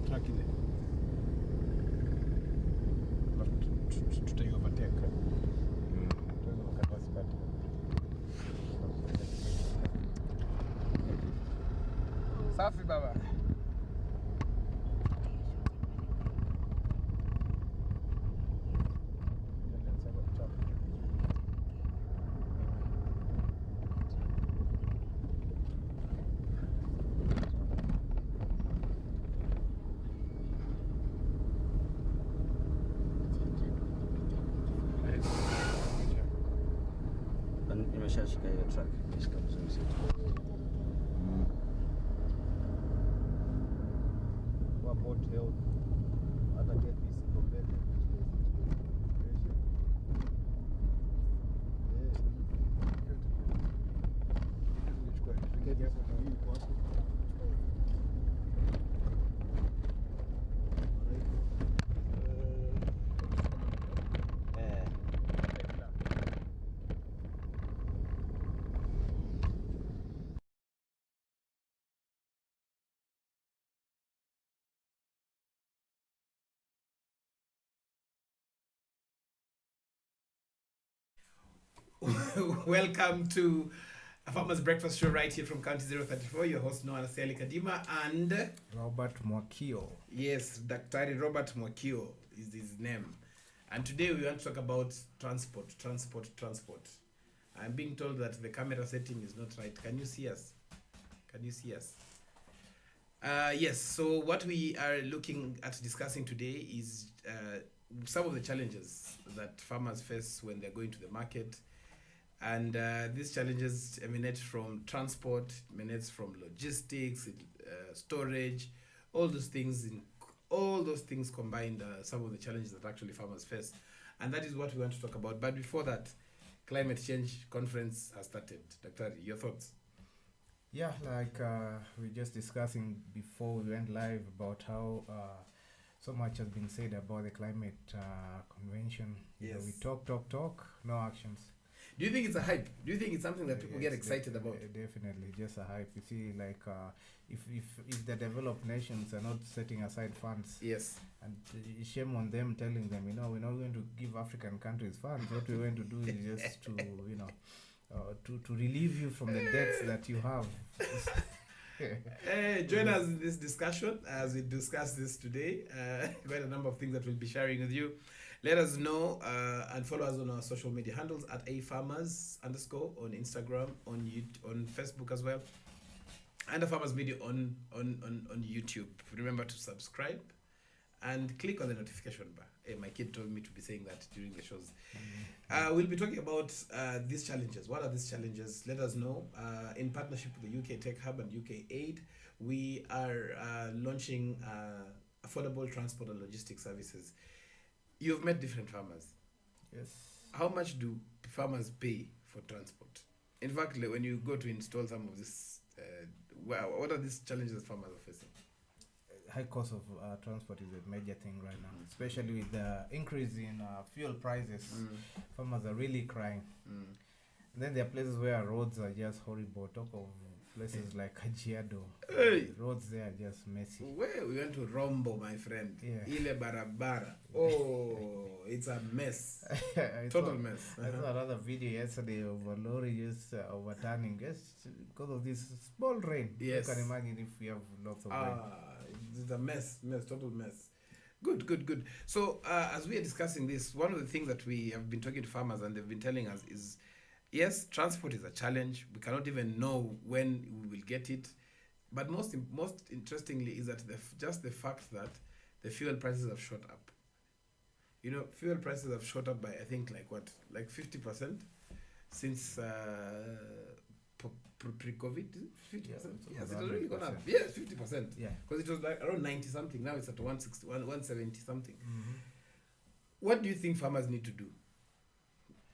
Truck ile. Tutai overtake. Safi baba. Nimeshashika hiyo track. Nishika vizuri sana. Kwa Port Health hata KPC kompete Welcome to a Farmer's Breakfast Show right here from County 034. Your host Noah Naseli Kadima and Robert Mwakio. yes, Daktari Robert Mwakio is his name. And today we want to talk about transport. I'm being told that the camera setting is not right. Can you see us? Yes, so what we are looking at discussing today is some of the challenges that farmers face when they're going to the market. And these challenges emanate from transport, emanates from logistics, storage, all those things combined are some of the challenges that actually farmers face. And that is what we want to talk about. But before that, climate change conference has started. Dr. Your thoughts? Yeah, like we were just discussing before we went live about how so much has been said about the climate convention. Yes. You know, we talk, no actions. Do you think it's a hype? Do you think it's something that people get excited about? Definitely, just a hype. You see, like if the developed nations are not setting aside funds, Yes. and shame on them telling them, you know, we're not going to give African countries funds. What we're going to do is just to, you know, to relieve you from the debts that you have. Join us in this discussion as we discuss this today. Quite a number of things that we'll be sharing with you. Let us know and follow us on our social media handles at afarmers_ on Instagram, on Facebook as well, and Farmers Media on YouTube. Remember to subscribe and click on the notification bar. My kid told me to be saying that during the shows. We'll be talking about these challenges. What are these challenges? Let us know. In partnership with the UK Tech Hub and UK Aid, we are launching affordable transport and logistics services. You've met different farmers. Yes. How much do farmers pay for transport? In fact, when you go to install some of this, what are these challenges that farmers are facing? High cost of transport is a major thing right now, especially with the increase in fuel prices. Farmers are really crying. And then there are places where roads are just horrible. Talk of places like Kajiado. Hey. Roads there are just messy. Where we went to Rombo, my friend. Yeah. Ile Barabara. Oh, it's a mess. Total mess. I saw another video yesterday of a lorry just overturning just because of this small rain. Yes. You can imagine if we have lots of rain. It's a mess, total mess. Good. So as we are discussing this, one of the things that we have been talking to farmers and they've been telling us is, yes, transport is a challenge. We cannot even know when we will get it. But most interestingly is that just the fact that the fuel prices have shot up. You know, fuel prices have shot up by, I think, like 50% since pre-COVID. 50%? Yes, it has really gone up. Yes, 50%. Yeah. Because it was like around 90 something. Now it's at 160, 170 something. Mm-hmm. What do you think farmers need to do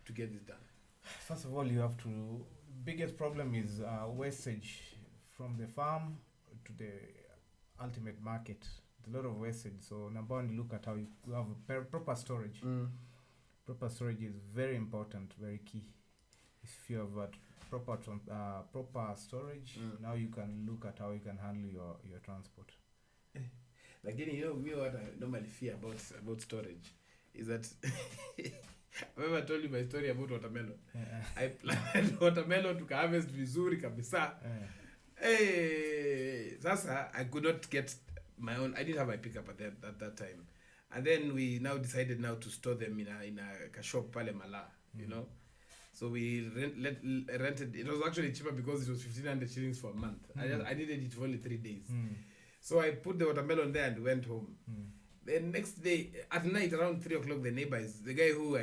to get this done? First of all, you have to. Biggest problem is wastage from the farm to the ultimate market. It's a lot of wastage. So number one, you look at how you have proper storage. Proper storage is very important, very key. If you have proper storage, now you can look at how you can handle your transport. Lakini me what I normally fear about storage is that I've ever told you my story about watermelon. I planted watermelon to harvest vizuri kabisa. Sasa I could not get my own. I didn't have my pickup at that time. And then we now decided to store them in a shop pale Mala, you know. So we rented. It was actually cheaper because it was 1,500 shillings for a month. I needed it for only 3 days. So I put the watermelon there and went home. The next day at night around 3 o'clock, the guy who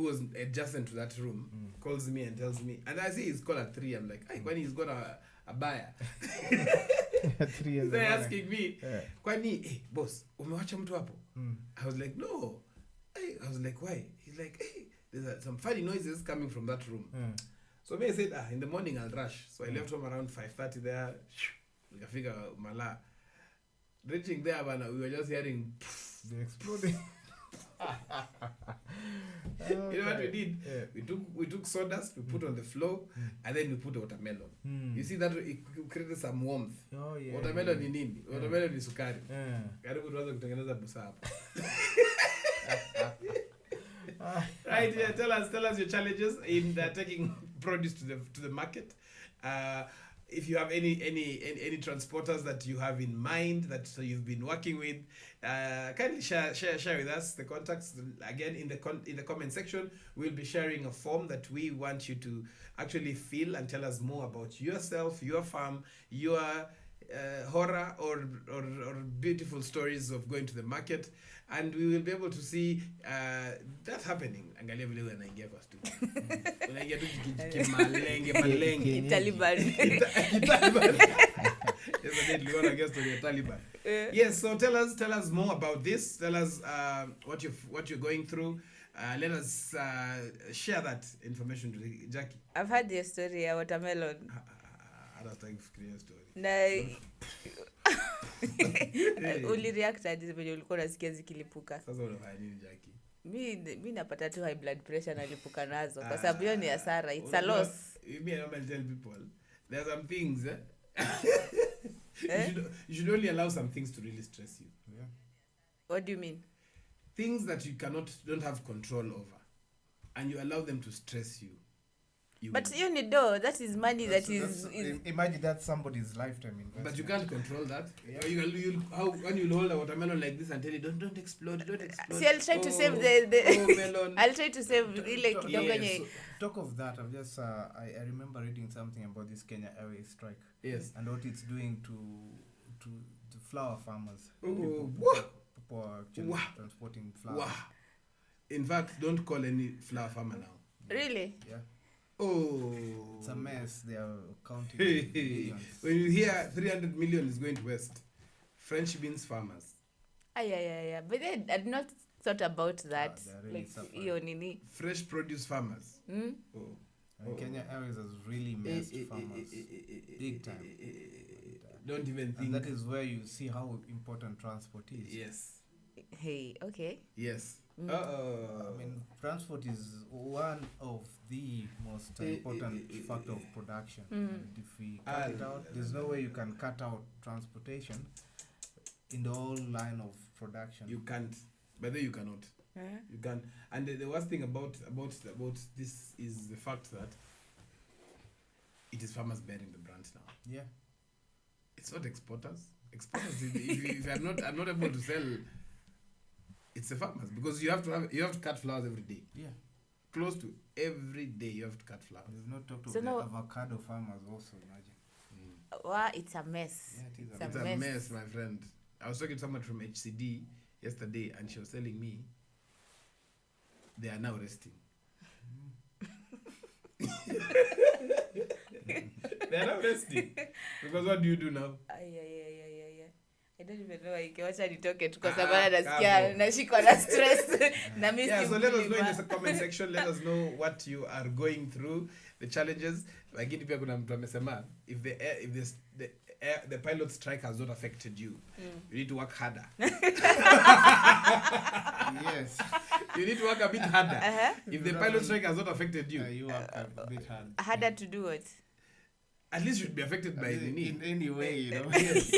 was adjacent to that room calls me and tells me, and I see his call at 3. I'm like, when he's got a buyer. 3 in the They're morning. asking me, kwani, boss, umewacha mtu hapo? I was like, no. I was like, why? He's like, there's some funny noises coming from that room. So I said, in the morning I'll rush. So I left home around 5:30 there. Nikafika Mala. Reaching there, we were just hearing They're exploding. You know what we did? We took sawdust, we put on the floor, and then we put the watermelon. You see that it created some warmth. Oh, yeah. Watermelon ni nini? Watermelon ni sukari. Karibu tuanze kutengeneza busa hapa. Right, yeah, tell us your challenges in taking produce to the market. If you have any transporters that you have in mind that you've been working with, kindly share with us the contacts. Again, in the comment section, we'll be sharing a form that we want you to actually fill and tell us more about yourself, your farm, your horror or beautiful stories of going to the market, and we will be able to see that happening. Angalia vile unaingia kwa studio. Unaingia tu malenge. Taliban. Taliban. Yes, so tell us more about this. Tell us what you're going through. Let us share that information to Jackie. I've heard the story ya watermelon. Anataka kufikiria story. Uli react aje venye ulikuwa unasikia zikilipuka? Sasa unafanya nini Jackie? Mi napata tu high blood pressure nalipuka nazo kwa sababu hiyo ni hasara. It's a loss. I normally tell people there are some things you should only allow some things to really stress you. Yeah. What do you mean? Things that you don't have control over, and you allow them to stress you. But you need that is money that is imagine that's somebody's lifetime investment. But you can't control that. Yeah. When you hold a watermelon like this and tell it don't explode. See, I'll try to save the melon. I'll try to save ile kidogo yenye. Talk of that, I've just I remember reading something about this Kenya Airways strike. Yes. And what it's doing to flower farmers. Oh, People are actually transporting flowers. Wow. In fact, don't call any flower farmer now. Really? Yeah. Oh, it's a mess. They are counting millions. When you hear 300 million is going to West, French beans farmers. Yeah. But they had not thought about that. Really like nini. Fresh produce farmers. Kenya Airways has really messed farmers big time. Don't even think. And that is where you see how important transport is. Yes. Hey, okay. Yes. I mean, transport is one of the most important factor of production. If we cut it out, there's no way you can cut out transportation in the whole line of production. You can't. By the way, you cannot. You can't. And the worst thing about this is the fact that it is farmers bearing the brunt now. Yeah. It's not exporters. Exporters, if I'm not able to sell, it's the farmers, because you have to cut flowers every day. Yeah. Close to every day you have to cut flowers. There's no talk of so the no, avocado farmers also, imagine. Wow, it's a mess. Yeah, It's a mess, my friend. I was talking to someone from HCD yesterday, and she was telling me they are now resting. They are now resting. Because what do you do now? I don't even know why ikiwacha nitoke tu kwa sababu nasikia nashikwa na stress na mimi so let us know in the comment section. Let us know what you are going through, the challenges. Lakini pia kuna mtu amesema if the pilot strike has not affected you, you need to work harder. Yes. You need to work a bit harder. If the pilot strike has not affected you, You work a bit hard. Harder to do what? at least you should be affected by the need. In any way, you know. Yes.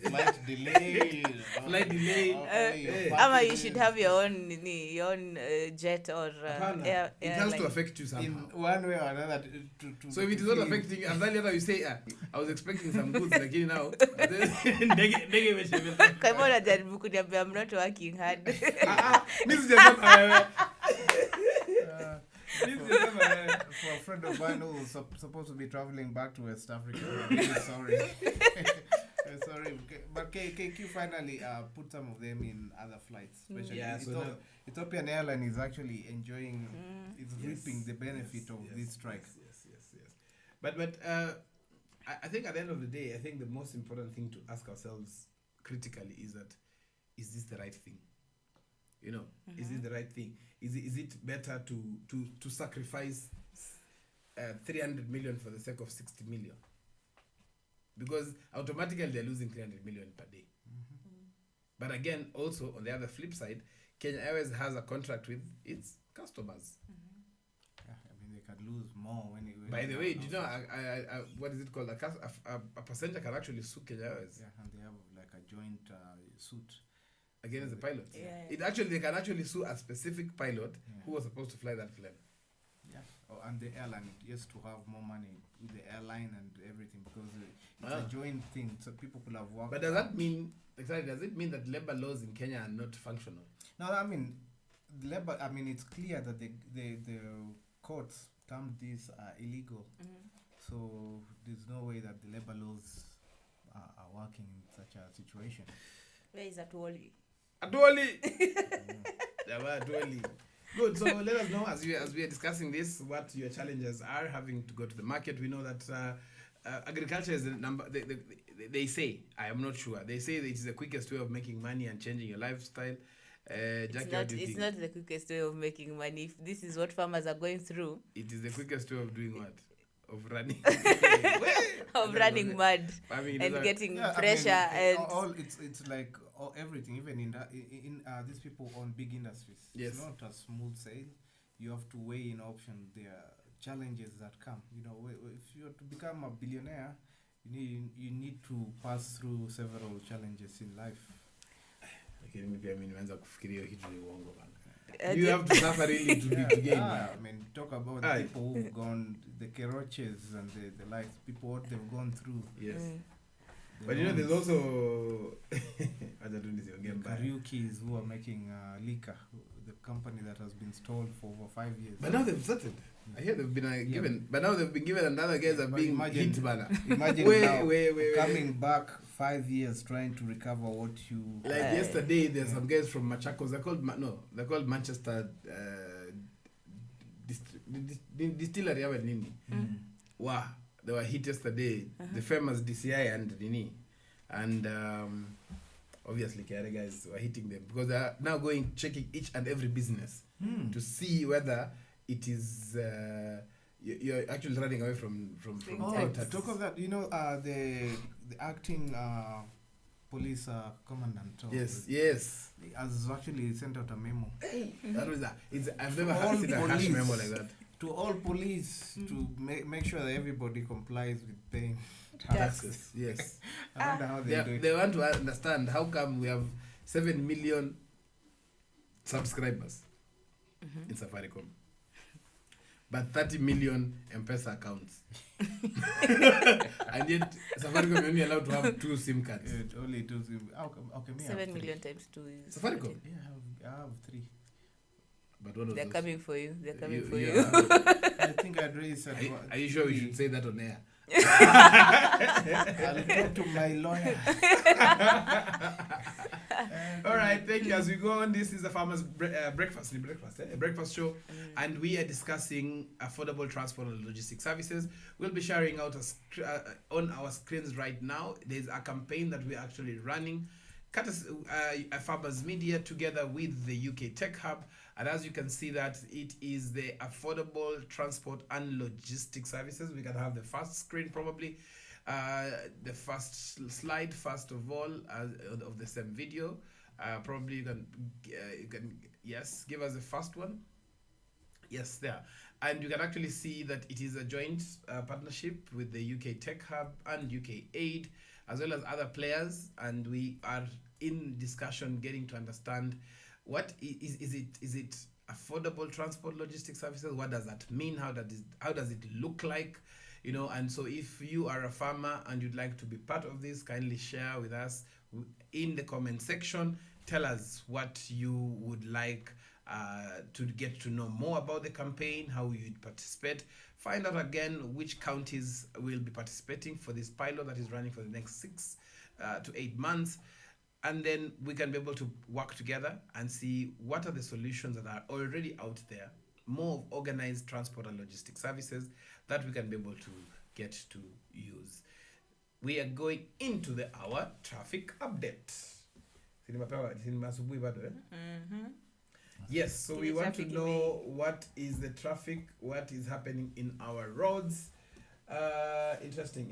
Flight delay. Flight delay. Ama you should have your own jet or Hapana. It has to affect you In somehow. one way or another. So if it is not affecting, and then later you say, I was expecting some goods, like now. Ndege imeshemeza. Kwa hivyo unajaribu kuniambia I'm not working hard. Mimi sijasema wewe. For a friend of mine who's supposed to be traveling back to West Africa, I'm really sorry. Sorry, but KQ finally put some of them in other flights, especially Yeah, so Ethiopian Airline is actually enjoying, is reaping the benefit of this strike. Yes. But I think at the end of the day, I think the most important thing to ask ourselves critically is that, is this the right thing? You know, is it the right thing? Is it better to sacrifice 300 million for the sake of 60 million? Because automatically they're losing 300 million per day. But again, also on the other flip side, Kenya Airways has a contract with its customers. Yeah, I mean, they can lose more when it. By the way, do you know what is it called? A passenger can actually sue Kenya Airways Yeah, and they have like a joint suit. against the pilot. Yeah. They can actually sue a specific pilot who was supposed to fly that plane. Yeah, and the airline used to have more money with the airline and everything because it's a joint thing. So people could have worked. But does that mean? Does it mean that labor laws in Kenya are not functional? No, I mean, labor. I mean, it's clear that the courts termed this illegal. So there's no way that the labor laws are working in such a situation. Where is that Wally? Adwali. Adwali. Good. So let us know as we are discussing this what your challenges are having to go to the market. We know that agriculture is the number. They say, I am not sure. They say that it is the quickest way of making money and changing your lifestyle. Jackie, It's not the quickest way of making money. If this is what farmers are going through. It is the quickest way of doing what? Of running. Of running mad Farming and doesn't- getting Yeah, pressure I mean, and all it's like everything. Even in these people own big industries. Yes. It's not a smooth sale. You have to weigh in options. There are challenges that come. You know, if you are to become a billionaire, you need to pass through several challenges in life. Lakini mimi pia mimi nimeanza kufikiria hiyo kitu ni uongo bana. You have to suffer really to gain. I mean, talk about the people who've gone, the Keroches and the likes, people what they've gone through. Yes. The But you know, there's loans, also the Kariukis who are making liquor, the company that has been stalled for over 5 years. But now they've started. I hear they've been given, but now they've been given and other guys are But being imagine- hit banner. Imagine Wait. coming back 5 years trying to recover what you. Like yesterday, there's some guys from Machakos. They're called Manchester Distillery. Nini? Wow, they were hit yesterday. The famous DCI and Nini, and obviously KRA guys were hitting them because they are now checking each and every business to see whether it is you're actually running away from Oh, paying to taxes. talk of that, you know, the acting police commandant Yes. has actually sent out a memo That was that. I've never All seen a hash police. memo like that. to all police to make sure that everybody complies with paying Taxes. Yes. I wonder how they do it. They want to understand how come we have 7 million subscribers in Safaricom, but 30 million M-Pesa accounts, and yet Safaricom is only allowed to have 2 SIM cards. Only 2 SIM. Okay, me I have 7 three. million times 2 is Safaricom. Yeah, I have 3. But one of They're those. coming for you. They're coming for you you. I think I'd raise. Are you sure we should say that on air? I'll talk to my lawyer. All right, thank you. As we go on, this is a farmer's breakfast show, and we are discussing affordable transport and logistics services. We'll be sharing out on our screens right now. There's a campaign that we're actually running, Farmers Media together with the UK Tech Hub, And as you can see that it is the affordable transport and logistics services. We can have the first screen probably, the first slide first of all of the same video. Probably you can yes, give us the first one. Yes, there. And you can actually see that it is a joint partnership with the UK Tech Hub and UK Aid, as well as other players, and we are in discussion getting to understand what is it affordable transport logistics services? What does that mean? How does it look like? You know, and so if you are a farmer and you'd like to be part of this, kindly share with us in the comment section. Tell us what you would like to get to know more about the campaign, how you'd participate. Find out again which counties will be participating for this pilot that is running for the next 6 to 8 months. And then we can be able to work together and see what are the solutions that are already out there, more organized transport and logistics services that we can be able to get to use. We are going into our traffic update. Yes, so we want to know what is the traffic, what is happening in our roads. Interesting,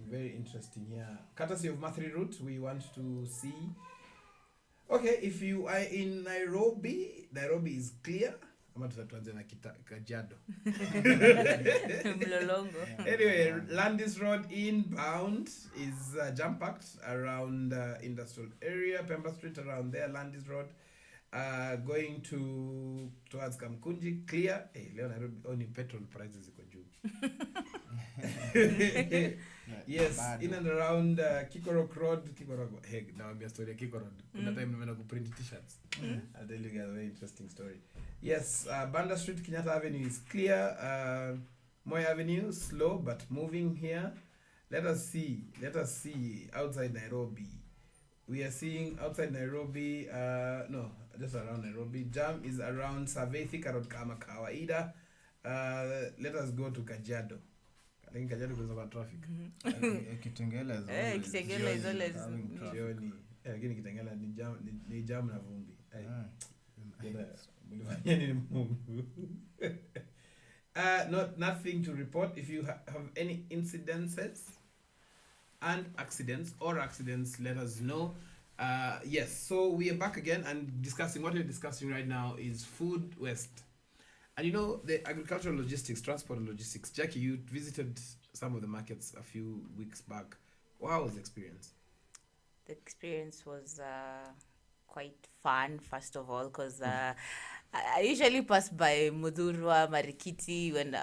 very interesting. Yeah, courtesy of Mathri Route, we want to see. Okay, if you are in Nairobi is clear. Anyway, Landis Road inbound is jam-packed around industrial area, Pemba Street around there, Landis Road. Going towards Kamkunji, clear. Hey, Leo Nairobi, only petrol prices iko juu. Yes, in and around Kikorok Road. Hey, now I'm a story Kikorok Road. Kuna time nimeenda kuprint t-shirts. I'll tell you guys a very interesting story. Yes, Banda Street, Kenyatta Avenue is clear. Moi Avenue, slow but moving here. Let us see outside Nairobi. We are seeing outside Nairobi, no, just around Nairobi. Jam is around Savethi, Karot kama kawaida. Let us go to Kajiado. I think Kajiado goes about traffic. Kitengela is always Jioni. Lakini Kitengela ni jam na vumbi. Nothing to report. If you have any incidences and accidents, let us know. Yes, so we are back again and discussing what we're discussing right now is food waste. And you know, the agricultural logistics, transport and logistics. Jackie, you visited some of the markets a few weeks back. How was the experience? The experience was quite fun, first of all, because I usually pass by Mudhurwa, Marikiti when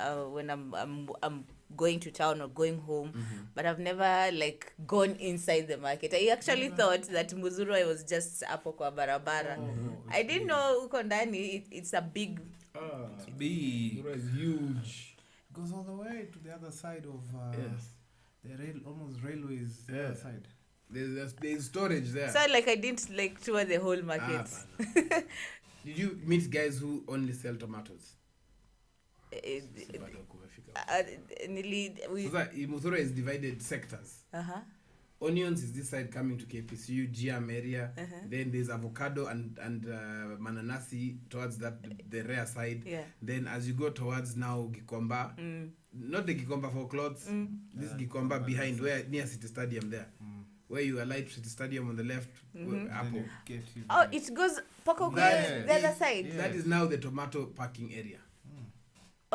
I'm going to town or going home, but I've never gone inside the market. I actually thought that Mudhurwa was just hapo kwa barabara. I didn't know uko ndani it's a big. It's big. Mudhurwa is huge. It goes all the way to the other side of the almost railways. The other side. There's storage there. So I didn't tour the whole market. Did you meet guys who only sell tomatoes? Mudhurwa is divided sectors. Onions is this side coming to KPCU, GM area. Then there's avocado and mananasi towards the rare side. Yeah. Then as you go towards now Gikomba, not the Gikomba for clothes, this Gikomba behind where near City Stadium there. Where you alight City Stadium on the left, Apple. Oh, it goes Poco goes the other side. Yeah. That is now the tomato packing area.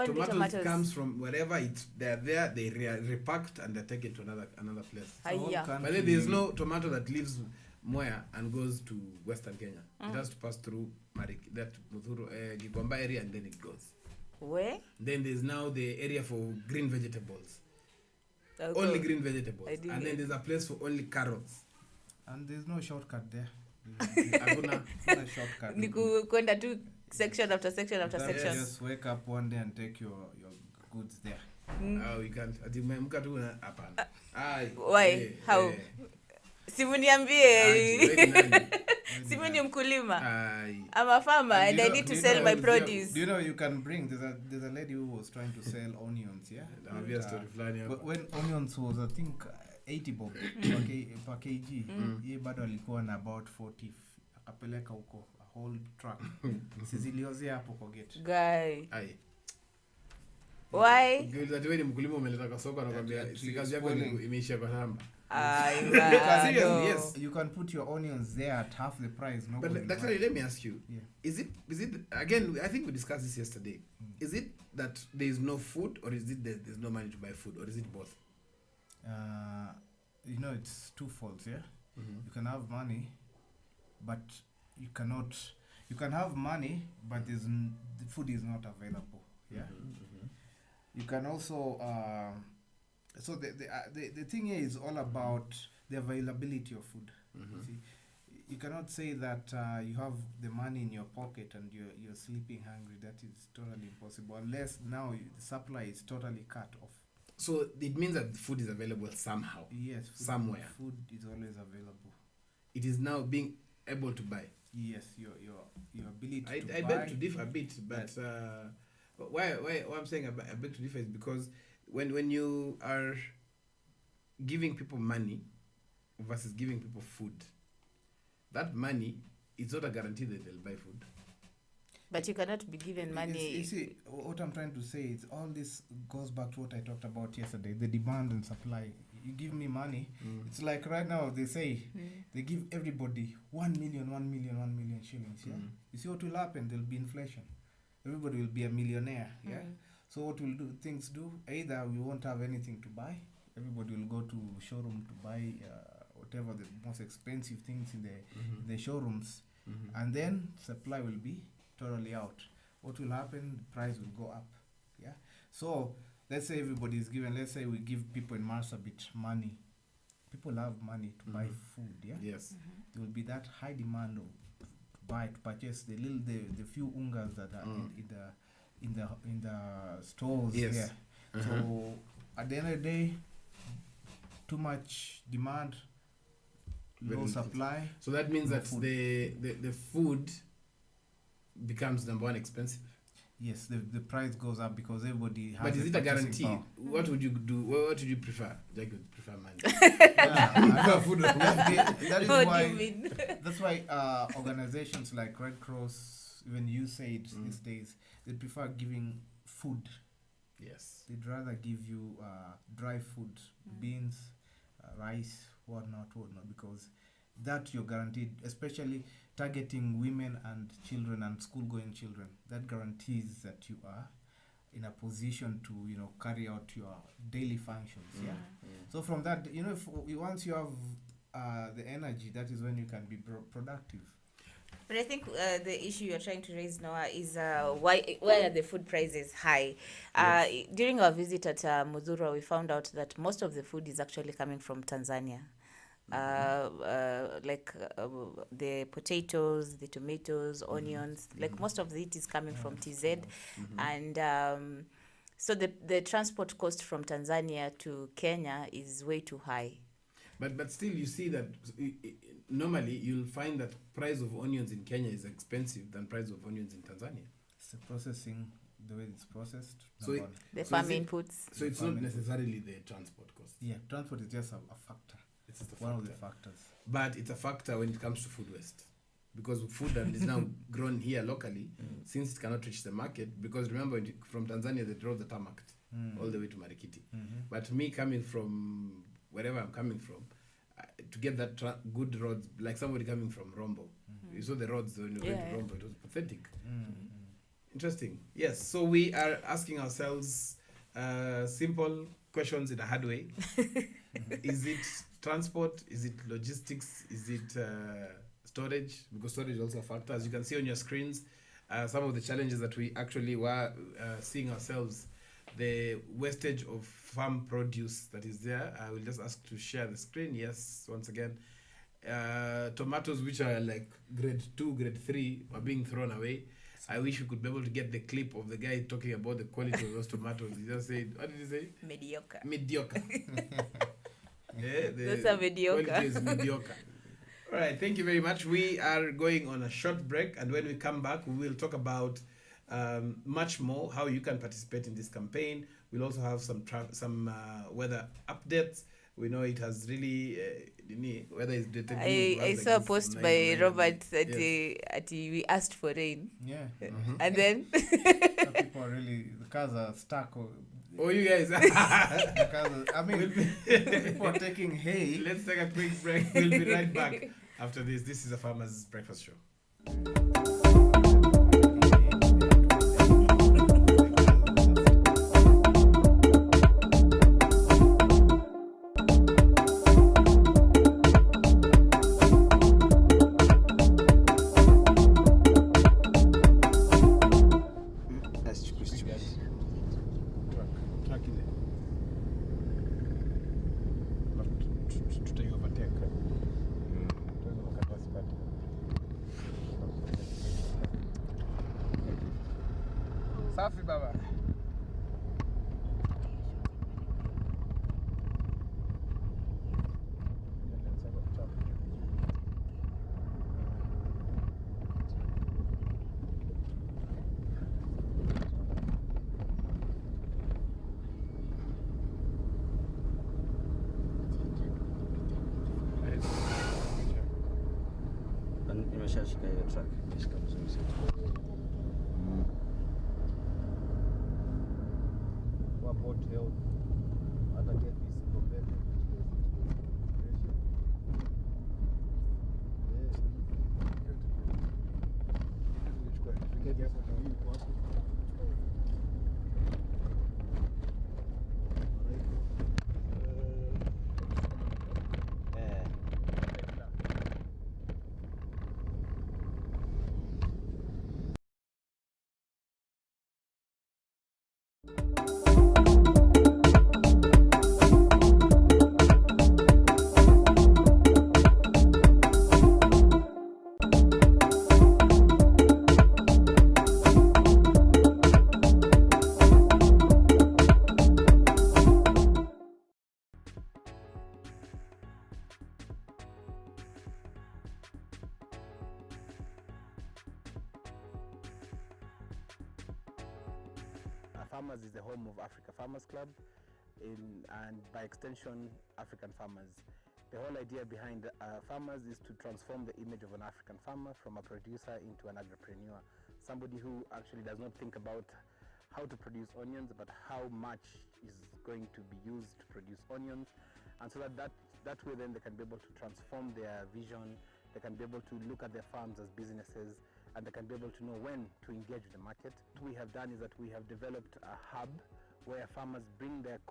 Tomatoes comes from wherever they're there, they repacked and they're taken to another place. But then there's no tomato that leaves Moya and goes to Western Kenya. It has to pass through Gikomba area and then it goes. Where? Then there's now the area for green vegetables. Only green vegetables. And then there's a place for only carrots. And there's no shortcut there. Hakuna shortcut. Niku kwenda tu section after section after section. Just wake up one day and take your goods there. Oh, you can't. Atimemka tu hapana. Why? How? Simuniambie. Simuni mkulima. I'm a farmer and I need to sell my produce. Do you know you can bring there's a lady who was trying to sell onions, yeah? When onions was I think 80 bob per kg. Ye bado alikuwa na about 40 akapeleka huko a whole truck. Siziliozea hapo kwa gate. Guy. Aye. Why? Ukiuliza tu wewe ni mkulima umeleta kwa soko anakuambia si kazi yako ni imeisha kwa shamba. Seriously, yes. You can put your onions there at half the price. But Dr. Let me ask you. Yeah. Is it again, I think we discussed this yesterday. Is it that there is no food, or is it that there's no money to buy food, or is it both? You know, it's twofold, yeah? You can have money, but you cannot. You can have money, but the food is not available. Yeah. You can also. So the thing here is all about the availability of food. See, you cannot say that you have the money in your pocket and you're sleeping hungry. That is totally impossible unless now the supply is totally cut off. So it means that food is available somehow. Yes, somewhere. Food is always available. It is now being able to buy. Yes, your ability to buy. I beg to differ a bit, but why I'm saying I beg to differ is because when you are giving people money versus giving people food, that money is not a guarantee that they'll buy food. But you cannot be given money. You see, what I'm trying to say is all this goes back to what I talked about yesterday, the demand and supply. You give me money, it's like right now they say they give everybody 1 million shillings. Yeah, you see what will happen? There'll be inflation. Everybody will be a millionaire. Yeah. So what will things do? Either we won't have anything to buy. Everybody will go to showroom to buy whatever the most expensive things in the showrooms, and then supply will be totally out. What will happen? The price will go up. Yeah. So let's say everybody is given. Let's say we give people in Marsabit money. People have money to buy food. Yeah. Yes. There will be that high demand to purchase the few ungas that are in the stores. Yes. Yeah. So at the end of the day, too much demand, low supply. So that means that food. the food becomes number one expensive. Yes, the price goes up because everybody has. But is it a guarantee? power. What would you do? What would you prefer? Jack would prefer money. Yeah, food. That is What do why. you mean? That's why organizations like Red Cross, even USAID these days, they prefer giving food. Yes. They'd rather give you dry food, beans, rice, whatnot, because that you're guaranteed, especially targeting women and children and school-going children. That guarantees that you are in a position to, carry out your daily functions. Yeah. So from that, if once you have the energy, that is when you can be productive. But I think the issue you're trying to raise, Noah, is why are the food prices high? During our visit at Mudhurwa, we found out that most of the food is actually coming from Tanzania. Like the potatoes, the tomatoes, onions, like most of it is coming from TZ. And so the transport cost from Tanzania to Kenya is way too high. But still, you see that normally you'll find that price of onions in Kenya is expensive than price of onions in Tanzania. It's the processing, the way it's processed. So the farm inputs. So it's not necessarily the transport cost. Yeah, transport is just a factor. It's just one of the factors. But it's a factor when it comes to food waste. Because food that is now grown here locally, since it cannot reach the market, because remember, from Tanzania, they drove the tarmac all the way to Marikiti. But me coming from wherever I'm coming from, to get that good roads, like somebody coming from Rombo, you saw the roads when you went to Rombo, it was pathetic. Interesting. Yes, so we are asking ourselves simple questions in a hard way. Is it transport? Is it logistics? Is it storage? Because storage is also a factor. As you can see on your screens, some of the challenges that we actually were seeing ourselves, the wastage of farm produce that is there. I will just ask to share the screen. Yes, once again. Tomatoes which are like grade 2, grade 3 are being thrown away. I wish we could be able to get the clip of the guy talking about the quality of those tomatoes. He just said, what did he say? Mediocre. Mediocre. Those are mediocre. Quality is mediocre. All right, thank you very much. We are going on a short break, and when we come back, we will talk about much more, how you can participate in this campaign. We'll also have some weather updates. We know it has really, whether it's the I saw a post by Robert that we asked for rain. Yeah. And then So people are really, the cars are stuck. Oh, you guys. The cars are, I mean, people are taking hay. Let's take a quick break. We'll be right back after this. This is a Farmer's Breakfast Show. Safi baba. Nimeshashika hiyo track. Nimeshika vizuri sana. What help hata get this competitive Farmers is the home of Africa Farmers Club and by extension African Farmers. The whole idea behind Farmers is to transform the image of an African farmer from a producer into an entrepreneur, somebody who actually does not think about how to produce onions but how much is going to be used to produce onions, and so that way then they can be able to transform their vision, they can be able to look at their farms as businesses, and they can be able to know when to engage with the market. What we have done is that we have developed a hub where farmers bring their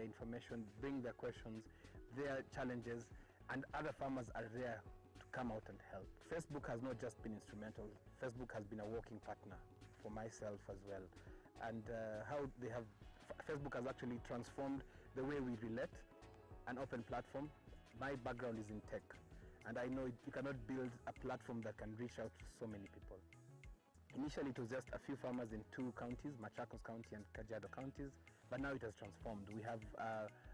information, bring their questions, their challenges, and other farmers are there to come out and help. Facebook has not just been instrumental, Facebook has been a working partner for myself as well. And Facebook has actually transformed the way we relate, an open platform. My background is in tech, and I know you cannot build a platform that can reach out to so many people. Initially, it was just a few farmers in 2 counties, Machakos County and Kajiado counties, but now it has transformed. We have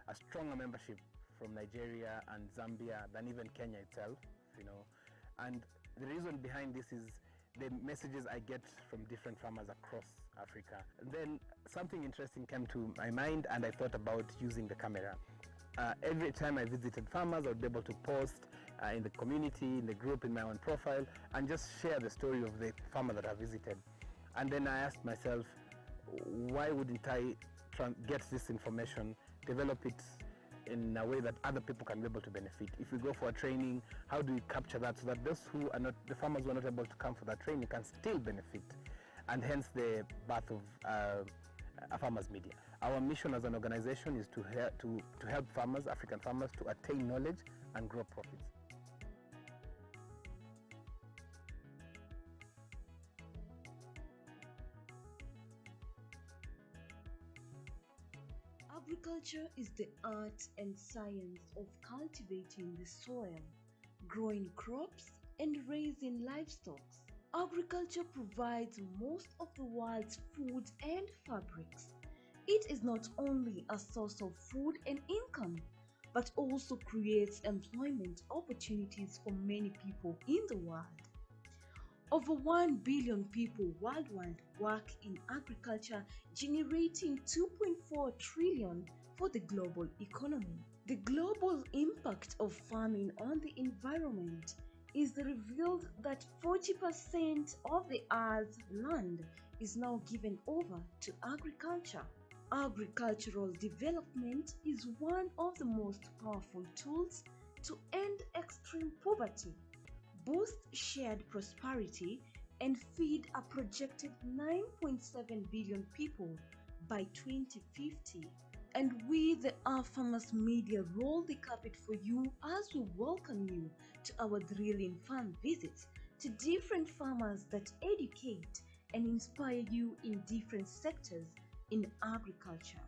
a stronger membership from Nigeria and Zambia than even Kenya itself, And the reason behind this is the messages I get from different farmers across Africa. And then something interesting came to my mind, and I thought about using the camera. Every time I visited farmers, I would be able to post in the community, in the group, in my own profile, and just share the story of the farmer that I visited. And then I asked myself, why wouldn't I get this information, develop it in a way that other people can be able to benefit? If we go for a training, how do we capture that so that those who are not, the farmers who are not able to come for that training can still benefit? And hence the birth of a Farmers Media. Our mission as an organization is to help farmers, African farmers, to attain knowledge and grow profits. Agriculture is the art and science of cultivating the soil, growing crops, and raising livestock. Agriculture provides most of the world's food and fabrics. It is not only a source of food and income, but also creates employment opportunities for many people in the world. Over 1 billion people worldwide work in agriculture, generating 2.4 trillion for the global economy. The global impact of farming on the environment is revealed that 40% of the Earth's land is now given over to agriculture. Agricultural development is one of the most powerful tools to end extreme poverty, boost shared prosperity, and feed a projected 9.7 billion people by 2050. And we, the Our Farmers Media, roll the carpet for you as we welcome you to our thrilling farm visits to different farmers that educate and inspire you in different sectors in agriculture.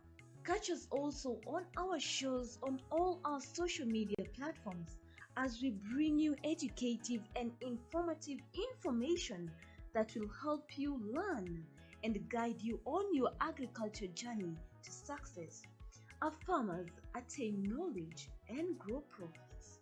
Catch us also on our shows on all our social media platforms as we bring you educative and informative information that will help you learn and guide you on your agriculture journey to success. Our farmers attain knowledge and grow profits.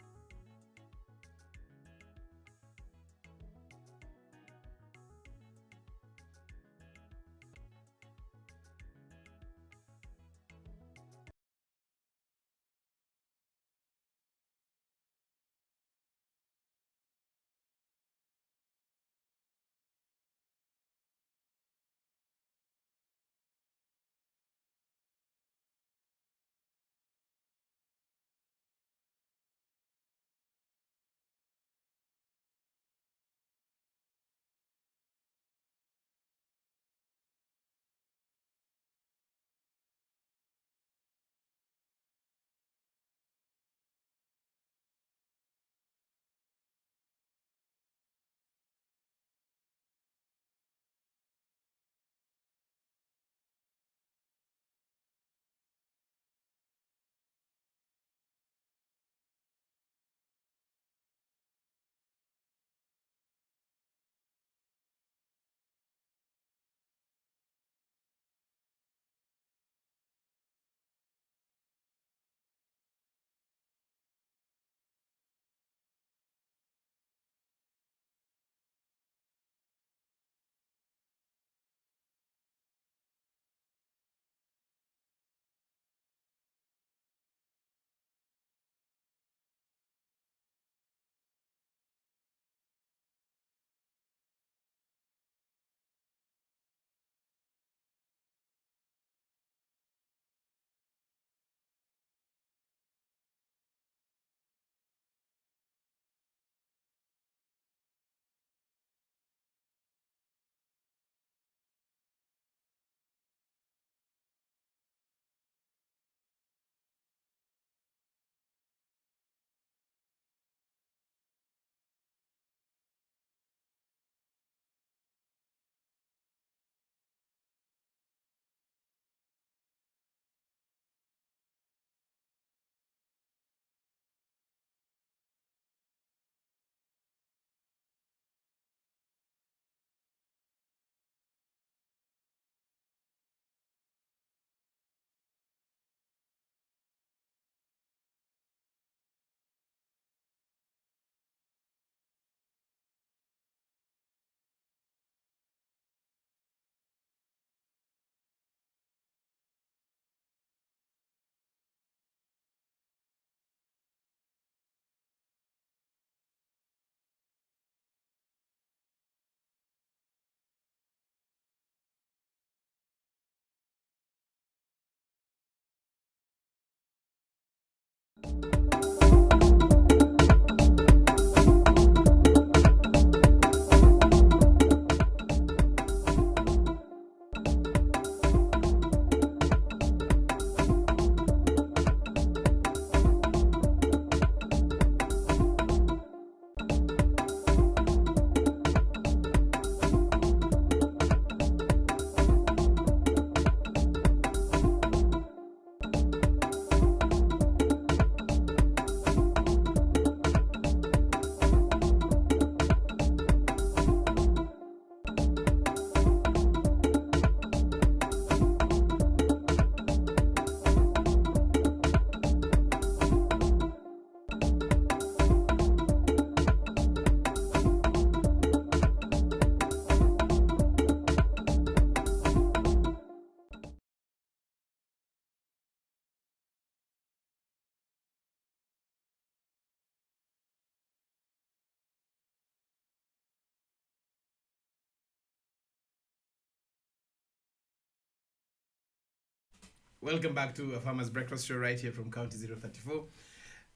Welcome back to a Farmer's Breakfast Show right here from County 034.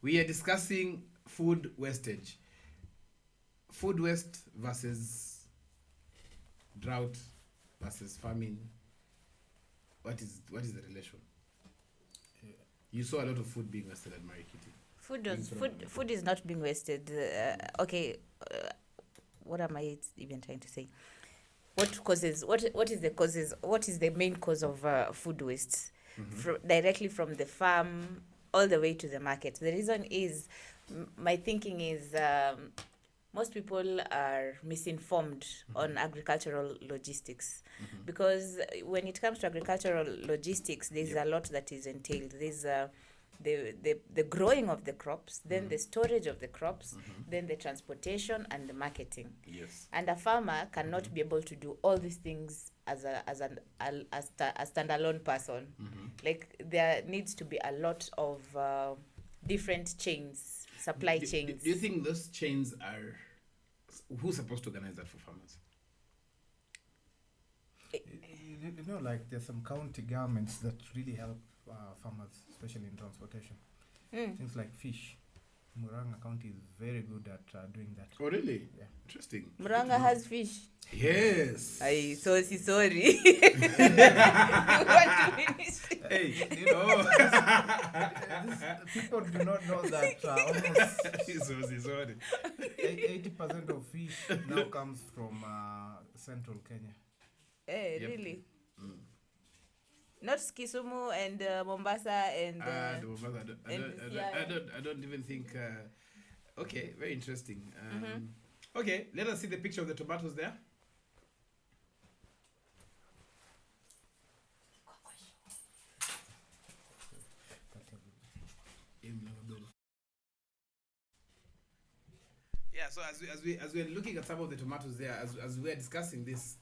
We are discussing food wastage. Food waste versus drought versus famine. What is the relation? You saw a lot of food being wasted at Marikiti. Food is not being wasted. What am I even trying to say? What is the main cause of food waste? Directly from the farm all the way to the market. The reason is, my thinking is, most people are misinformed on agricultural logistics, because when it comes to agricultural logistics, there's a lot that is entailed. There's the growing of the crops, then the storage of the crops, then the transportation and the marketing. Yes. And a farmer cannot be able to do all these things as a standalone person. Like, there needs to be a lot of different chains, supply chains. Do you think those chains are... Who's supposed to organize that for farmers? You know, like there's some county governments that really help farmers, especially in transportation. Things like fish. Muranga County is very good at doing that. Oh, really? Yeah. Interesting. Muranga has fish. Yes. Sorry. You want to finish? Hey, You know, people do not know that almost sorry. 80% of fish now comes from central Kenya. Yep. Really? Not Kisumu and Mombasa and I don't even think. Okay, very interesting. Okay, let us see the picture of the tomatoes there. Yeah, so as we are looking at some of the tomatoes there, as we are discussing this,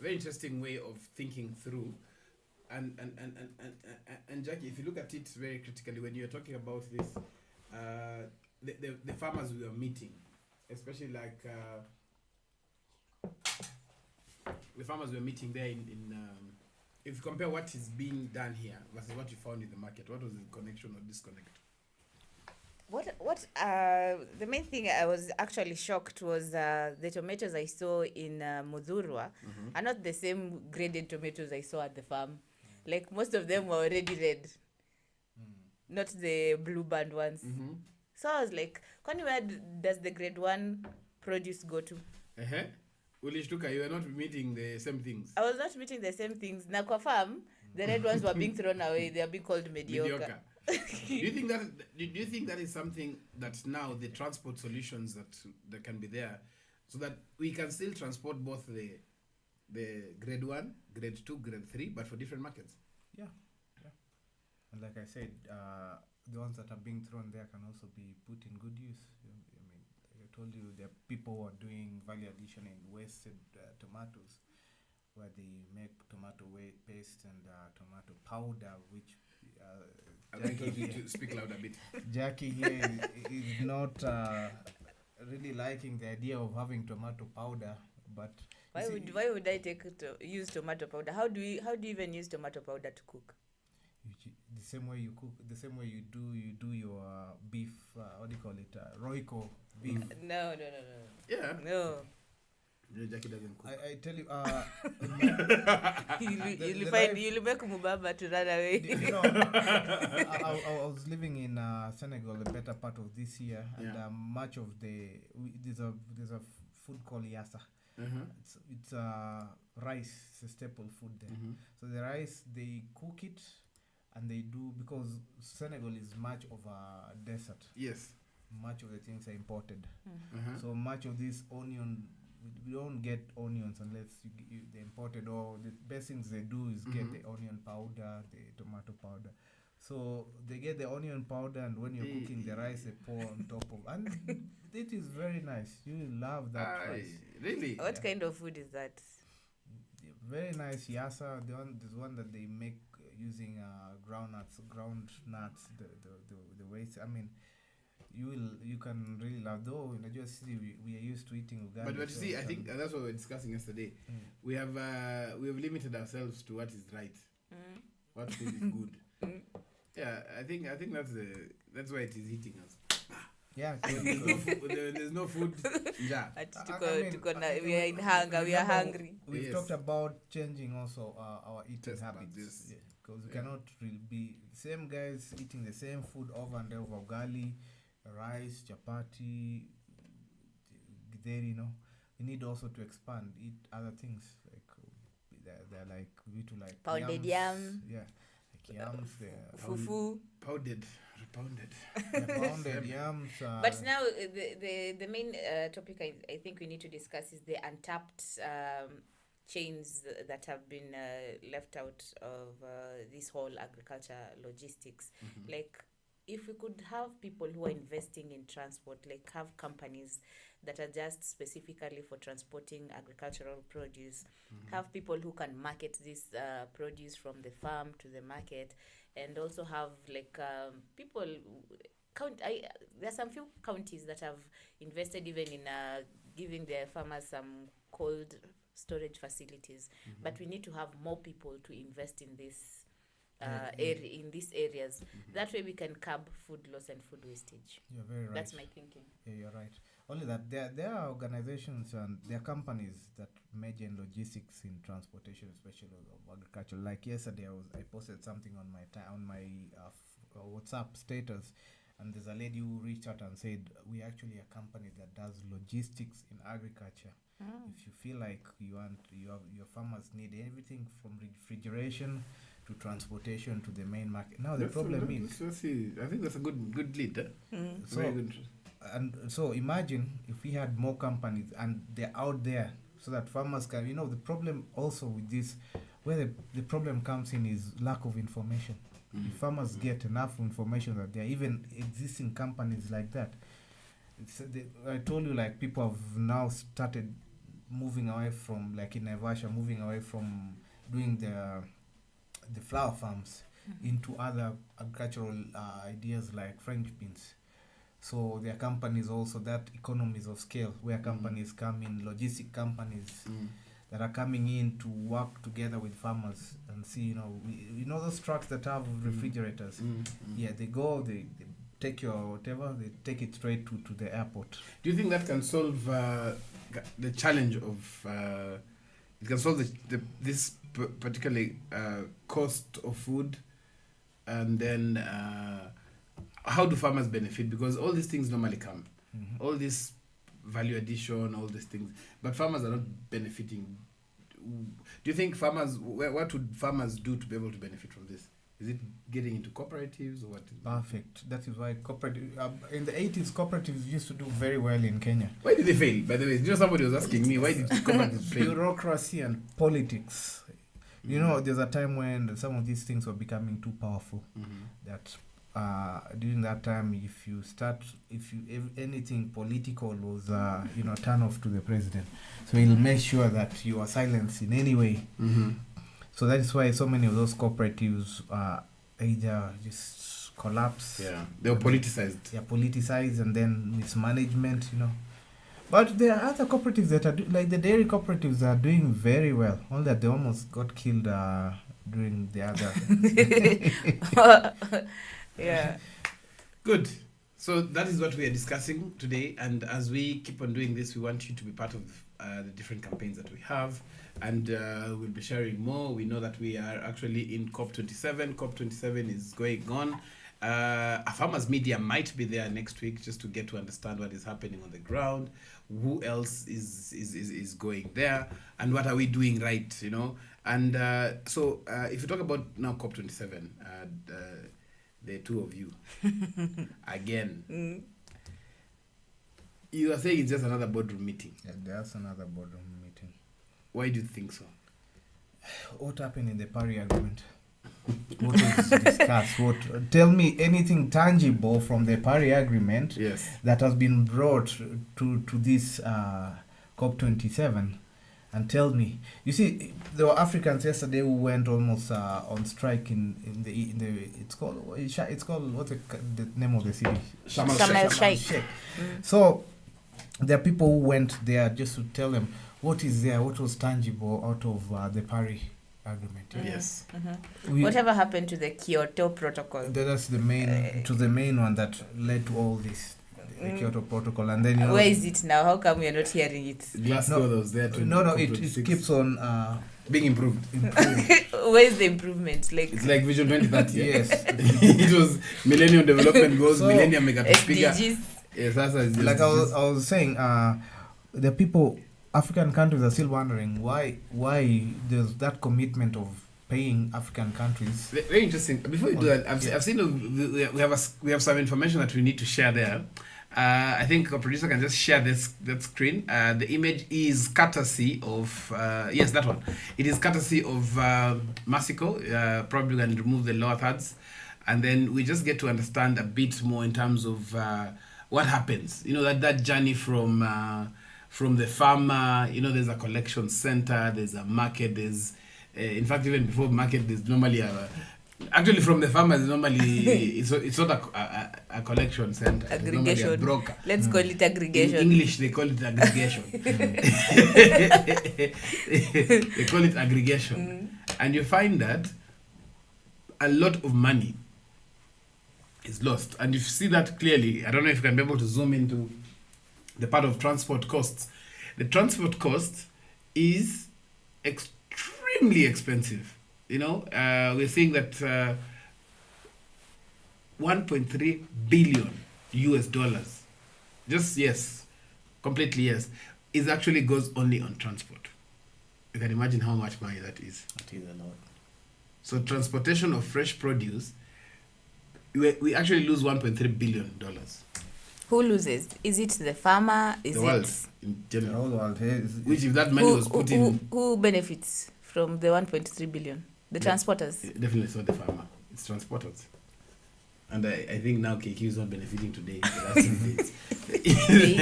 very interesting way of thinking through. And Jackie, if you look at it very critically, when you're talking about this, the farmers we are meeting, especially like the farmers we're meeting there in if you compare what is being done here versus what you found in the market, what was the connection or disconnect? The main thing I was actually shocked was the tomatoes I saw in Mudhurwa are not the same graded tomatoes I saw at the farm. Like, most of them were already red, not the blue band ones. So I was like, kwani where does the grade 1 produce go to? Ulishtuka, you are not meeting the same things. I was not meeting the same things. Na kwa farm, the red ones were being thrown away. They are being called mediocre. Do you think that is something that now the transport solutions that can be there, so that we can still transport both the grade 1, grade 2, grade 3, but for different markets? Yeah. And like I said, the ones that are being thrown there can also be put in good use. I mean, I told you there are people who are doing value addition in wasted tomatoes, where they make tomato paste and tomato powder, which I'd like you to speak loud a bit. Jackie here is not really liking the idea of having tomato powder, but why would I use tomato powder? How do you even use tomato powder to cook? The same way you cook, the same way you do your beef. What do you call it? Royco beef. No. Yeah. No. Jackie doesn't cook. I tell you, you'll make Mubaba to run away. You know, I was living in Senegal the better part of this year, and much of there's a food called yassa. It's rice. It's a staple food there. So the rice, they cook it, and they do, because Senegal is much of a desert. Yes. Much of the things are imported. So much of this onion, we don't get onions unless they're imported, or the best things they do is get the onion powder, the tomato powder. So they get the onion powder, and when you're cooking the rice, they pour on top of, and it is very nice. You love that rice. Really? What kind of food is that? Very nice yassa. There's one that they make using ground nuts, the waste. I mean, you can really love. Though in Nigeria City we are used to eating ugali. But you see, I think that's what we were discussing yesterday. We have limited ourselves to what is right. What food is good? Yeah, I think that's why it is hitting us. Yeah, There's no food. Yeah. We are in hunger. We are hungry. We've Yes. talked about changing also our eating Taste habits. buds, yes. Because we cannot really be the same guys eating the same food over and over: ugali, rice, chapati, githeri. We need also to expand, eat other things like they're like we to like Pounded yams. yam. Yeah, like yams. Fufu. Pounded. Pounded yams. But now the main topic I think we need to discuss is the untapped chains that have been left out of this whole agriculture logistics. Like, if we could have people who are investing in transport, like have companies that are just specifically for transporting agricultural produce, have people who can market this produce from the farm to the market, and also have like people there are some few counties that have invested even in giving their farmers some cold storage facilities. But we need to have more people to invest in this in these areas. That way we can curb food loss and food wastage. You're very right. That's my thinking. Yeah, you're right. Only that there are organizations and there are companies that major in logistics, in transportation, especially of agriculture. Like yesterday, I posted something on my WhatsApp status, and there's a lady who reached out and said, "We actually a company that does logistics in agriculture. If you feel like your farmers need everything from refrigeration to transportation to the main market." Now the problem is, I think that's a good lead. Very good. And so imagine if we had more companies and they're out there so that farmers can, the problem also with this, where the problem comes in, is lack of information. If farmers get enough information that there are even existing companies like that, I told you, like, people have now started moving away from, like in Naivasha, moving away from doing the flower farms into other agricultural ideas like French beans. So there are companies also, that economies of scale, where companies come in, logistic companies that are coming in to work together with farmers and see, those trucks that have refrigerators. Yeah, they go, they take your whatever, they take it straight to the airport. Do you think that can solve the challenge of it can solve this particularly cost of food, and then how do farmers benefit? Because all these things normally come, all this value addition, all these things, but farmers are not benefiting. Do you think what would farmers do to be able to benefit from this? Is it getting into cooperatives or what? Perfect. That is why in the 80s, cooperatives used to do very well in Kenya. Why did they fail, by the way? Somebody was asking me, why did cooperatives fail? Bureaucracy and politics. There's a time when some of these things were becoming too powerful. That during that time, if anything political was, turn off to the president. So he'll make sure that you are silenced in any way. So that is why so many of those cooperatives either just collapse. Yeah, they were politicized. Yeah, politicized, and then mismanagement, But there are other cooperatives that are like the dairy cooperatives are doing very well. Only that they almost got killed during the other. Yeah. Good. So that is what we are discussing today, and as we keep on doing this, we want you to be part of the different campaigns that we have, and we'll be sharing more. We know that we are actually in COP27. COP27 is going on. A farmers media might be there next week just to get to understand what is happening on the ground, who else is going there, and what are we doing right, And so if you talk about now COP27, the two of you, again, you are saying it's just another boardroom meeting. Yeah, there's another boardroom meeting. Why do you think so? What happened in the Paris Agreement? What was discussed? Tell me anything tangible from the Paris Agreement that has been brought to this COP27, and tell me. You see, there were Africans yesterday who went almost on strike in the it's called what's the name of the city? Sharm el-Sheikh. So there are people who went there just to tell them what is there, what was tangible out of the Paris agreement. Yeah. Yes. We- Whatever happened to the Kyoto Protocol? That's the main one that led to all this, the Kyoto Protocol, and then Where is it now? How come we are not hearing it? Glasgow was there to No, it keeps on being improved. improving. Where is the improvement? Like It's like Vision 2030. Yes. It was Millennium Development Goals, So, Millennium Megapiga. SDGs. Yes, that's Like I was saying, the people, African countries are still wondering why there's that commitment of paying African countries. Very interesting. Before you do that, I've seen we have some information that we need to share there. I think a producer can just share that screen. The image is courtesy of yes, that one. It is courtesy of Mexico. Probably going to remove the lower thirds, and then we just get to understand a bit more in terms of what happens. You know, that journey from the farmer. You know, there's a collection center, there's a market, there's in fact, even before market, there's normally actually from the farmers normally it's not a collection center. It's normally a Aggregation. broker. Let's call it aggregation. In English, they call it aggregation. They call it aggregation, and you find that a lot of money is lost, and you see that clearly. I don't know if you can be able to zoom into the part of transport costs. The transport cost is extremely expensive. You know, we're seeing that 1.3 billion US dollars, just yes, completely yes, is actually goes only on transport. You can imagine how much money that is. That is a lot. So transportation of fresh produce, we actually lose 1.3 billion dollars. Who loses? Is it the farmer? Is The world it in The general. whole world here Which, if that money was put in, who benefits from the 1.3 billion? The transporters. definitely it's not the farmer, it's transporters. And I think now KQ is not benefiting today. The last 2 days.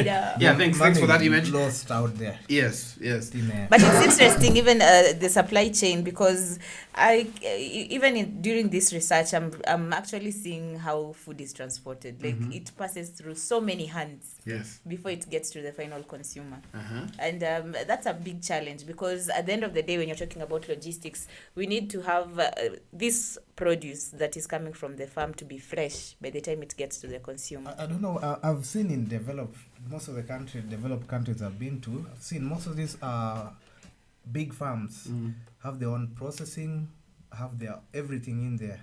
Yeah, thanks for that image. Lost out there. Yes. In there. But it's interesting, even the supply chain, because during this research, I'm actually seeing how food is transported. Like it passes through so many hands Yes. before it gets to the final consumer. Uh-huh. And that's a big challenge, because at the end of the day, when you're talking about logistics, we need to have this produce that is coming from the farm to be fresh by the time it gets to the consumer. I don't know. I've seen in most of the developed countries I've been to, I've seen most of these big farms have their own processing, have their everything in there,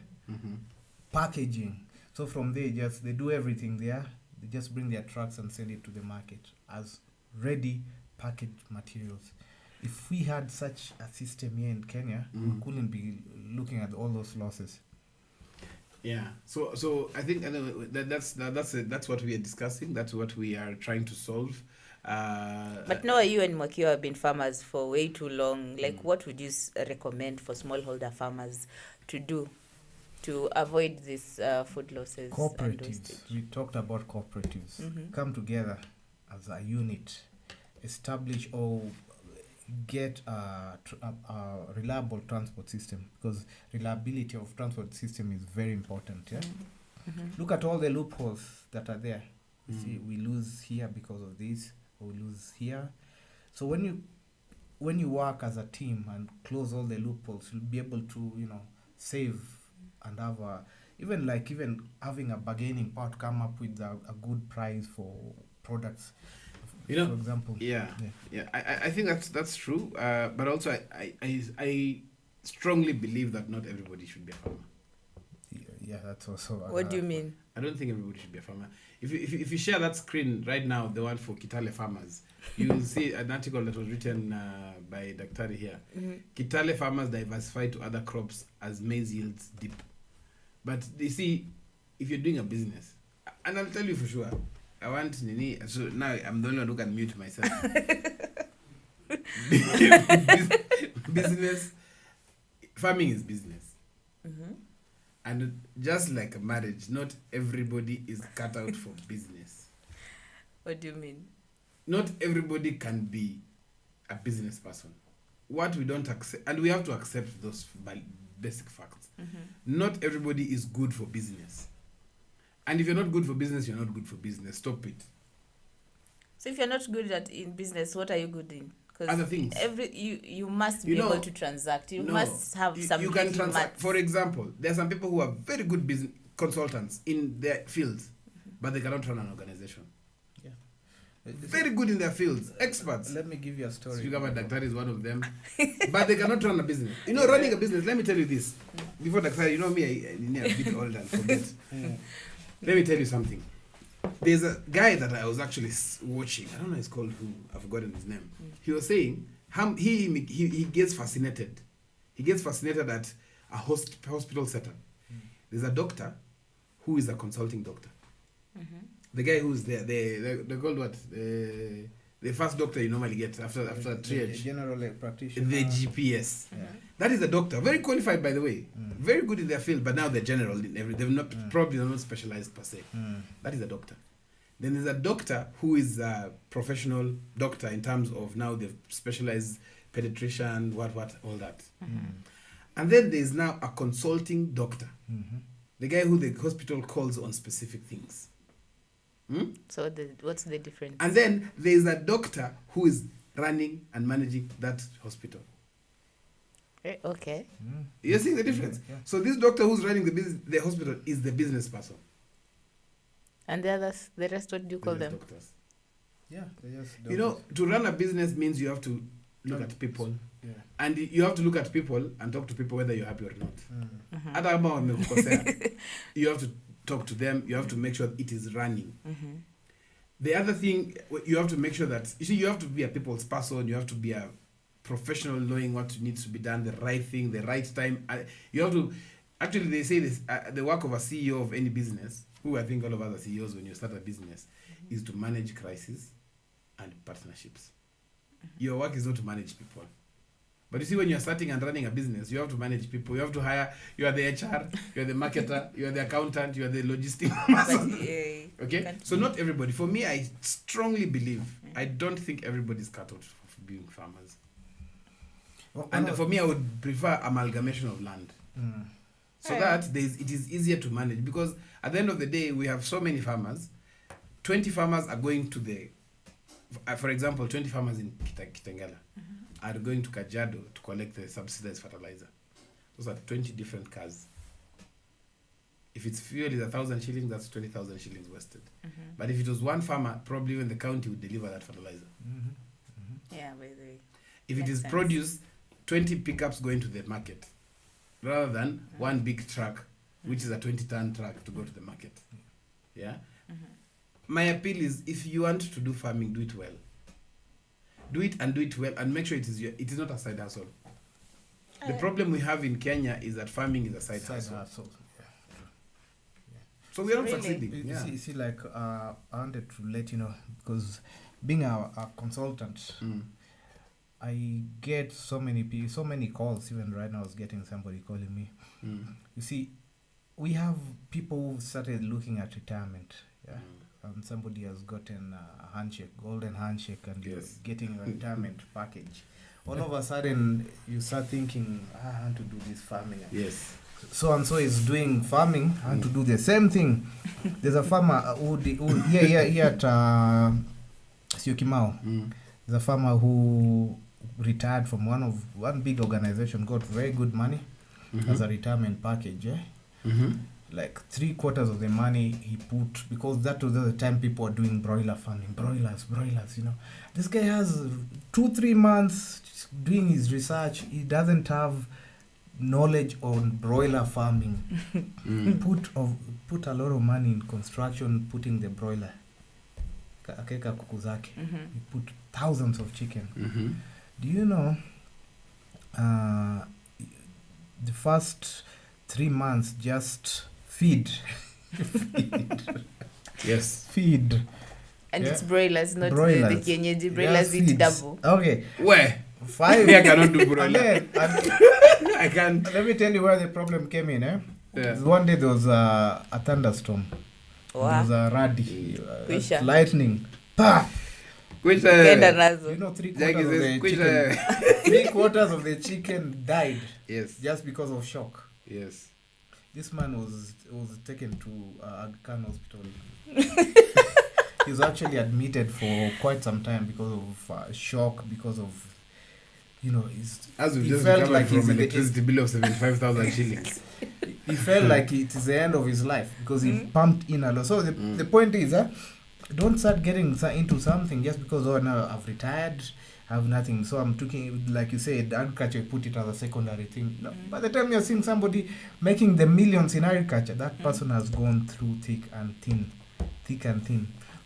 packaging. So from there, they do everything there. They just bring their trucks and send it to the market as ready packaged materials. If we had such a system here in Kenya, we couldn't be looking at all those losses. Yeah. So I think that's what we are discussing. That's what we are trying to solve. But Noah, you and Mwakio have been farmers for way too long. Like, what would you recommend for smallholder farmers to do to avoid these food losses? Cooperatives. We talked about cooperatives. Come together as a unit, establish or get a reliable transport system, because reliability of transport system is very important. Yeah. Look at all the loopholes that are there. See, we lose here because of this, or we lose here. So when you work as a team and close all the loopholes, you'll be able to save and have even having a bargaining power to come up with a good price for products. For example. Yeah. I think that's true. But also, I strongly believe that not everybody should be a farmer. Yeah, that's also. What do you mean? I don't think everybody should be a farmer. If you share that screen right now, the one for Kitale farmers, you will see an article that was written by Daktari here. Kitale farmers diversify to other crops as maize yields dip. But you see, if you're doing a business, and I'll tell you for sure, I want Nini. So now I'm the only one who can mute myself. Business, farming is business. And just like a marriage, not everybody is cut out for business. What do you mean? Not everybody can be a business person. What we don't accept, and we have to accept those basic facts. Not everybody is good for business. And if you're not good for business, you're not good for business. Stop it. So if you're not good in business, what are you good in? other things. You must You be know, able to transact. You No, must have some. You can little transact. maths. For example, there are some people who are very good business consultants in their fields, but they cannot run an organization. Very good in their fields, experts. Let me give you a story. Sugama Daktari is one of them, but they cannot run a business. You know, running a business. Let me tell you this. Before Daktari, you know me, I'm a bit older and forget. Let me tell you something. There's a guy that I was actually watching. I don't know. He's called who? I've forgotten his name. He was saying he gets fascinated. He gets fascinated at a hospital setup. There's a doctor who is a consulting doctor. The guy who's there, they called what? The first doctor you normally get after triage. General practitioner. The GPS. Yeah. That is a doctor, very qualified by the way, very good in their field, but now they're general in every. They've not probably not specialized per se. That is a doctor. Then there's a doctor who is a professional doctor in terms of now they've specialized pediatrician, what all that. And then there's now a consulting doctor, the guy who the hospital calls on specific things. So what's the difference? And then there's a doctor who is running and managing that hospital. Okay. You're seeing the difference? Yeah. So this doctor who's running the hospital is the business person. And the rest, what do you call them? Doctors. Yeah, they just You know, to run a business means you have to look at people. Yeah. And you have to look at people and talk to people whether you're happy or not. Hata kama wamekukosea, you have to talk to them. You have to make sure it is running. The other thing, you have to make sure that, you see, you have to be a people's person. You have to be a professional, knowing what needs to be done, the right thing, the right time. You have to, actually they say this, the work of a CEO of any business, who I think all of us are CEOs when you start a business, is to manage crisis and partnerships. Your work is not to manage people. But you see, when you're starting and running a business, you have to manage people. You have to hire, you are the HR, you are the marketer, you are the accountant, you are the logistic person. Okay? So not everybody. For me, I strongly believe, I don't think everybody's cut out for being farmers. And for me, I would prefer amalgamation of land. So that it is easier to manage. Because at the end of the day, we have so many farmers. 20 farmers are going to for example, 20 farmers in Kitengela are going to Kajiado to collect the subsidized fertilizer. Those are 20 different cars. If it's fuel is 1,000 shillings, that's 20,000 shillings wasted. But if it was one farmer, probably even the county would deliver that fertilizer. Yeah, by the way. If it Makes is sense. produce, 20 pickups going to the market, rather than one big truck, which is a 20-ton truck to go to the market. Yeah? My appeal is, if you want to do farming, do it well. Do it well, and make sure it is not a side hustle. The problem we have in Kenya is that farming is a side hustle. So we are not Really? succeeding. Yeah. You see, like, I wanted to let you know, because being a consultant, I get so many calls. Even right now, I was getting somebody calling me. You see, we have people who started looking at retirement. Yeah. And somebody has gotten a handshake, golden handshake, and you're getting a retirement package. All of a sudden, you start thinking, I want to do this farming. Yes. So and so is doing farming. I want to do the same thing. There's a farmer here at Syokimau. There's a farmer who retired from one big organization, got very good money as a retirement package. Like 3/4 of the money he put, because that was the time people were doing broiler farming, broilers, you know. This guy has 2-3 months doing his research. He doesn't have knowledge on broiler farming. He put a lot of money in construction, putting the broiler. Akeka kuku zake. He put thousands of chicken. Do you know the first 3 months just feed. Yes. Feed. And it's broilers, not Broilers. the kienyeji broilers eat feeds. double. Okay. Where? 5. Me, I cannot do broiler. And I can't. let me tell you where the problem came in. Yeah. One day there was a thunderstorm. Wow. There was a radi, Kwisha. lightning. Pa! Which Kenda nazo. You know, 3/4 Like, of the which, chicken. 3/4 of the chicken died yes. just because of shock. Yes. This man was taken to Aga Khan hospital. He was actually admitted for quite some time because of shock, because of As we've he just felt recovered like from he's electricity bill of 75,000 shillings. he felt like it is the end of his life because he pumped in a lot. So the point is, don't start getting into something just because now I've retired, I have nothing. So I'm talking, like you said, agriculture, put it as a secondary thing. No, by the time you're seeing somebody making the millions in agriculture, that person has gone through thick and thin.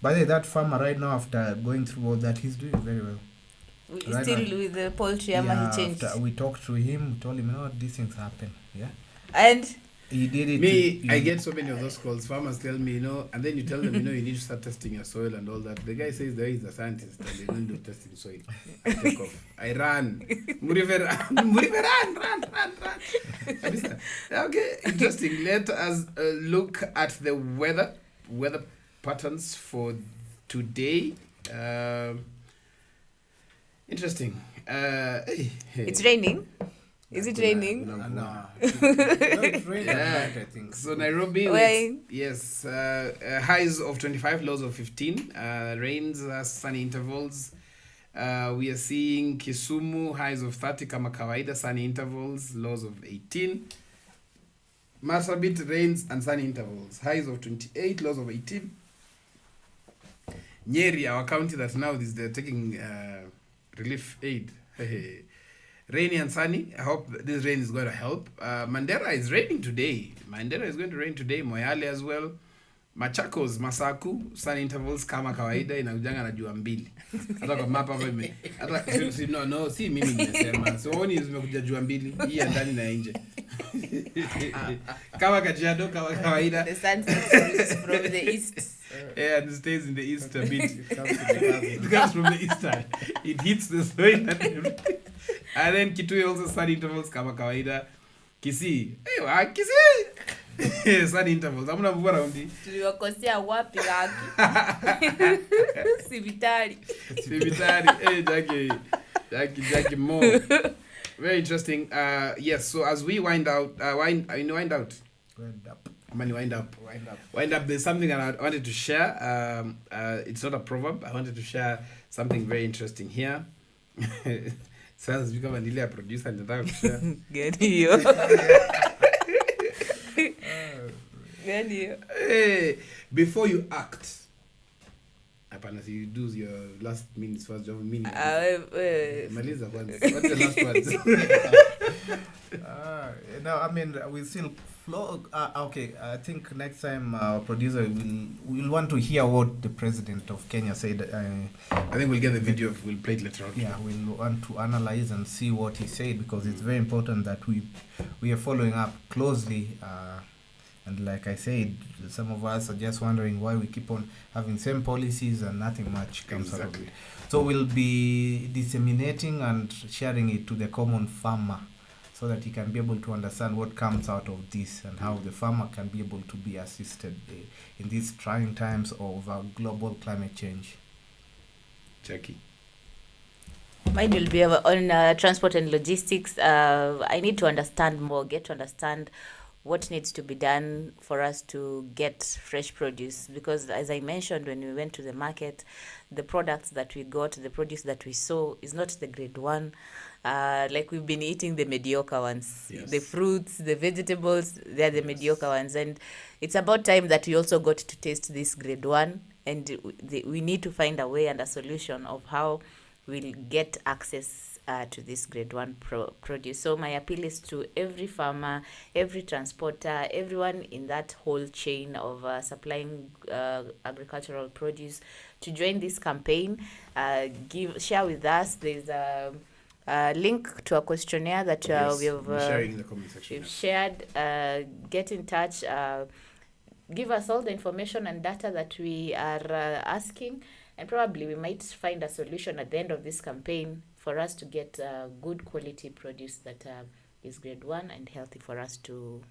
By the way, that farmer right now, after going through all that, he's doing very well. Right Still now. with the poultry, he changed. After we talked to him, we told him, these things happen. Yeah. And He did it. Me, I get so many of those calls. Farmers tell me, and then you tell them, you need to start testing your soil and all that. The guy says there is a scientist and they don't do testing soil. I take off. I run. Murife, run. Okay, interesting. Let us look at the weather patterns for today. Interesting. it's raining. Is it raining? No. It's raining at night, I think. So Nairobi, Rain. yes, highs of 25, lows of 15. Rains, sunny intervals. We are seeing Kisumu, highs of 30, kama kawaida, sunny intervals, lows of 18. Marsabit, rains and sunny intervals, highs of 28, lows of 18. Nyeri, our county that now is taking relief aid. Rainy and sunny. I hope this rain is going to help. Mandera is raining today. Mandera is going to rain today. Moyale as well. Machakos, Masaku, sunny intervals kama kawaida inakujanga na jua mbili. Hata kwa mapa hapa hata si mimi nimesema. So oni zimekuja jua mbili hii ndani na nje. Kama Kajiado kama kawaida. The sun sets from the east. Yeah, and it stays in the east a bit. It comes from the east side. It hits the soil and then Kitui also sunny intervals kama kawaida. Kisii. Kisii. Sunny intervals. Hamna mvua raundi. Tuliwakosea wapi haki? Sibitari. Jackie more. Very interesting. Yes, so as we wind up. There's something that I wanted to share. It's not a proverb. I wanted to share something very interesting here. Sounds become an Ilya producer and the share. Get you. Hey, before you act, you do your last minutes first job minute. Maliza kwanza. What's the last one? No, I mean we still flow. Okay, I think next time our producer will want to hear what the president of Kenya said. I think we'll get the video. We'll play it later on. Yeah, we'll want to analyze and see what he said because it's very important that we are following up closely. And like I said, some of us are just wondering why we keep on having same policies and nothing much comes out of it. So we'll be disseminating and sharing it to the common farmer so that he can be able to understand what comes out of this and how the farmer can be able to be assisted in these trying times of global climate change. Jackie. Mine will be on transport and logistics. I need to understand more, get to understand what needs to be done for us to get fresh produce, because as I mentioned when we went to the market, the products that we got, the produce that we saw is not the grade one. Like we've been eating the mediocre ones. Yes. The fruits, the vegetables, they're the mediocre ones, and it's about time that we also got to taste this grade one, and we need to find a way and a solution of how we'll get access to this grade one produce. So my appeal is to every farmer, every transporter, everyone in that whole chain of supplying agricultural produce to join this campaign. Share with us. There's a link to a questionnaire that we're sharing in the comment section. We've shared. Get in touch. Give us all the information and data that we are asking, and probably we might find a solution at the end of this campaign for us to get good quality produce that is grade one and healthy for us to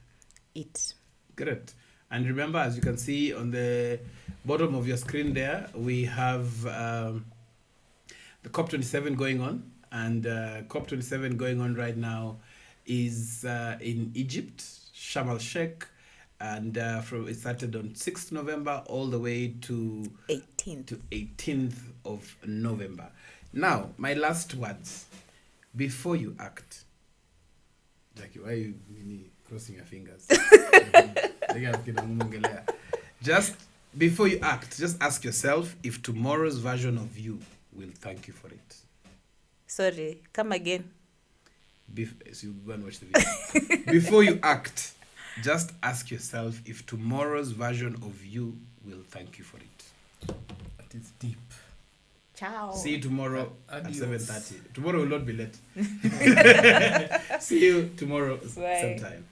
eat. Great. And remember, as you can see on the bottom of your screen there, we have the COP27 going on. And COP27 going on right now is in Egypt, Sharm el-Sheikh. And it started on 6th November all the way to 18th of November. Now, my last words. before you act. Jackie, why are you crossing your fingers? Just before you act, just ask yourself if tomorrow's version of you will thank you for it. Sorry, come again. So you go and watch the video. Before you act, just ask yourself if tomorrow's version of you will thank you for it. That is deep. Ciao. See you tomorrow at Adios. 7:30. Tomorrow will not be late. See you tomorrow Bye. same time.